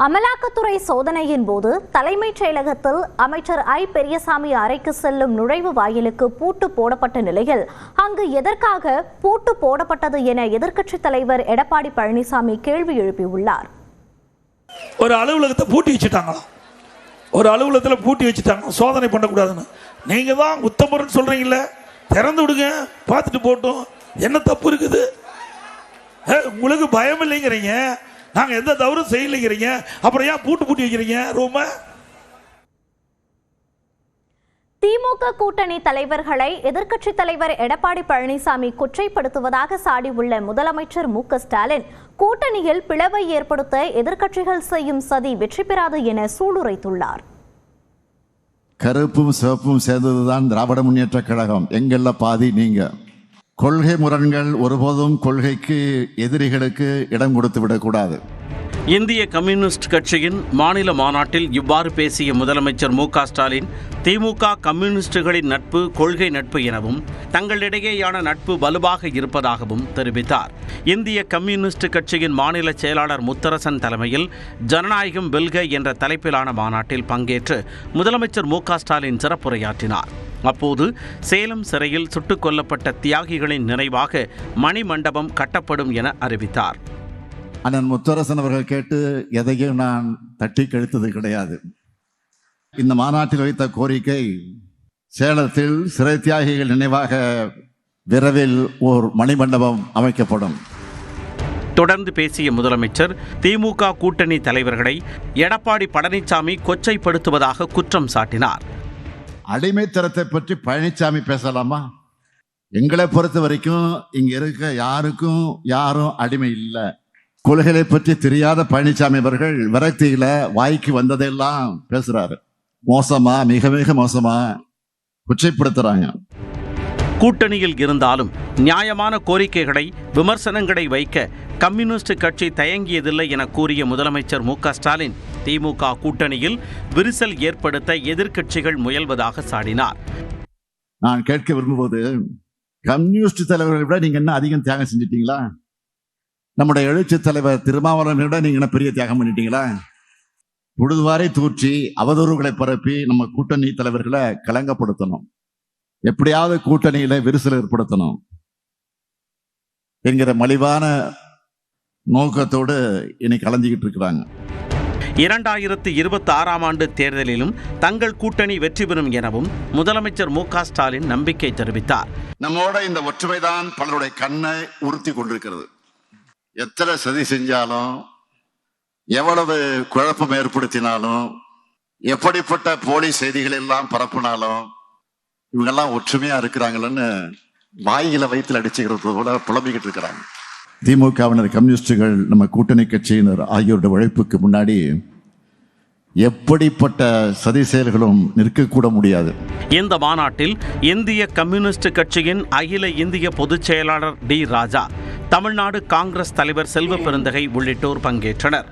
அமலாக்கத்துறை சோதனையின் போது தலைமைச் செயலகத்தில் அமைச்சர் ஐ பெரியசாமி அறைக்கு செல்லும் நுழைவு வாயிலுக்கு பூட்டு போடப்பட்ட நிலையில் அங்கு எதற்காக பூட்டு போடப்பட்டது என எதிர்க்கட்சித் தலைவர் எடப்பாடி பழனிசாமி கேள்வி எழுப்பியுள்ளார். ஒரு அலுவலகத்தை பூட்டி வச்சுட்டாங்களா? ஒரு அலுவலகத்தில் பூட்டி வச்சுட்டாங்க, சோதனை பண்ணக்கூடாதுன்னு. நீங்க தான் உத்தமர்னு சொல்றீங்கல்ல, திறந்து விடுங்க, பார்த்துட்டு போட்டோம், என்ன தப்பு இருக்குது? உங்களுக்கு பயம் இல்லைங்கிறீங்க, நாங்க எந்த தவறும் செய்யலைங்கிறீங்க, அப்புறம் ஏன் பூட்டி வைக்கிறீங்க ரூம? திமுக கூட்டணி தலைவர்களை எதிர்க்கட்சித் தலைவர் எடப்பாடி பழனிசாமி கொச்சைப்படுத்துவதாக சாடியுள்ள முதலமைச்சர் மு.க.ஸ்டாலின் கூட்டணியில் பிளவை ஏற்படுத்த எதிர்க்கட்சிகள் செய்யும் சதி வெற்றி பெறாது என சூளுரைத்துள்ளார். கருப்பும் சிவப்பும் சேர்ந்ததுதான் திராவிட முன்னேற்ற கழகம். எங்கள்ல பாதி நீங்க. கொள்கை முரண்கள் ஒருபோதும் கொள்கைக்கு எதிரிகளுக்கு இடம் கொடுத்து விடக்கூடாது. இந்திய கம்யூனிஸ்ட் கட்சியின் மாநில மாநாட்டில் இவ்வாறு பேசிய முதலமைச்சர் மு.க.ஸ்டாலின் திமுக கம்யூனிஸ்டுகளின் நட்பு கொள்கை நட்பு எனவும் தங்களிடையேயான நட்பு வலுவாக இருப்பதாகவும் தெரிவித்தார். இந்திய கம்யூனிஸ்ட் கட்சியின் மாநில செயலாளர் முத்தரசன் தலைமையில் ஜனநாயகம் வெல்க என்ற தலைப்பிலான மாநாட்டில் பங்கேற்று முதலமைச்சர் மு.க.ஸ்டாலின் சிறப்புரையாற்றினார். அப்போது சேலம் சிறையில் சுட்டுக் கொல்லப்பட்ட தியாகிகளின் நினைவாக மணிமண்டபம் கட்டப்படும் என அறிவித்தார். அண்ணன் முத்தரசன் அவர்கள் கேட்டு எதையும் நான் தட்டி கழித்தது கிடையாது. இந்த மாநாட்டில் வைத்த கோரிக்கை, சேலத்தில் சிறை தியாகிகள் நினைவாக விரைவில் ஓர் மணிமண்டபம் அமைக்கப்படும். தொடர்ந்து பேசிய முதலமைச்சர் திமுக கூட்டணி தலைவர்களை எடப்பாடி பழனிசாமி கொச்சைப்படுத்துவதாக குற்றம் சாட்டினார். அடிமைத்தனத்தை பற்றி பழனிசாமி பேசலாமா? எங்களை பொறுத்த வரைக்கும் இங்க இருக்க யாருக்கும் யாரும் அடிமை இல்லை. கொள்கைகளை பற்றி தெரியாத பழனிசாமி அவர்கள் விரக்தியில வாய்க்கு வந்ததெல்லாம் பேசுறாரு. மோசமா, மிக மிக மோசமா கொச்சைப்படுத்துறாங்க. கூட்டணியில் இருந்தாலும் நியாயமான கோரிக்கைகளை விமர்சனங்களை வைக்க கம்யூனிஸ்ட் கட்சி தயங்கியதில்லை என கூறிய முதலமைச்சர் மு.க.ஸ்டாலின் திமுக கூட்டணியில் விரிசல் ஏற்படுத்த எதிர்க்கட்சிகள் முயல்வதாக சாடினார். நான் கேட்க விரும்புவது, கம்யூனிஸ்ட் தலைவர்களை விட நீங்க என்ன அதிகம் தியாகம் செஞ்சிட்டீங்களா? நம்முடைய எழுச்சி தலைவர் திருமாவளவனை விட நீங்க என்ன பெரிய தியாகம் பண்ணிட்டீங்களா? பொழுதுவாரை தூற்றி அவதூறுகளை பரப்பி நம்ம கூட்டணி தலைவர்களை கலங்கப்படுத்தணும், எப்படியாவது கூட்டணியில விரிசல் ஏற்படுத்தணும் என்கிற மலிவான நோக்கத்தோடு இன்னைக்கு கலஞ்சிக்கிட்டு இருக்கிறாங்க. 2026ஆம் ஆண்டு தேர்தலிலும் தங்கள் கூட்டணி வெற்றி பெறும் எனவும் முதலமைச்சர் மு.க.ஸ்டாலின் நம்பிக்கை தெரிவித்தார். நம்மோட இந்த ஒற்றுமைதான் பலருடைய கண்ணை உறுத்தி கொண்டிருக்கிறது. எத்தனை சதி செஞ்சாலும், எவ்வளவு குழப்பம் ஏற்படுத்தினாலும், எப்படிப்பட்ட போலி செய்திகள் எல்லாம் பரப்புனாலும் இவங்கெல்லாம் ஒற்றுமையா இருக்கிறாங்கன்னு வாயில வயிற்றுல அடிச்சுக்கிறது போல புலம்பிக்கிட்டு இருக்கிறாங்க. திமுகவினர், கம்யூனிஸ்டுகள், நம்ம கூட்டணி கட்சியினர் ஆகியோருடைய உழைப்புக்கு முன்னாடி எப்படிப்பட்ட சதி செயல்களும் நிற்கக்கூட முடியாது. இந்த மாநாட்டில் இந்திய கம்யூனிஸ்ட் கட்சியின் அகில இந்திய பொதுச் செயலாளர் டி. ராஜா, தமிழ்நாடு காங்கிரஸ் தலைவர் செல்வ பெருந்தகை உள்ளிட்டோர் பங்கேற்றனர்.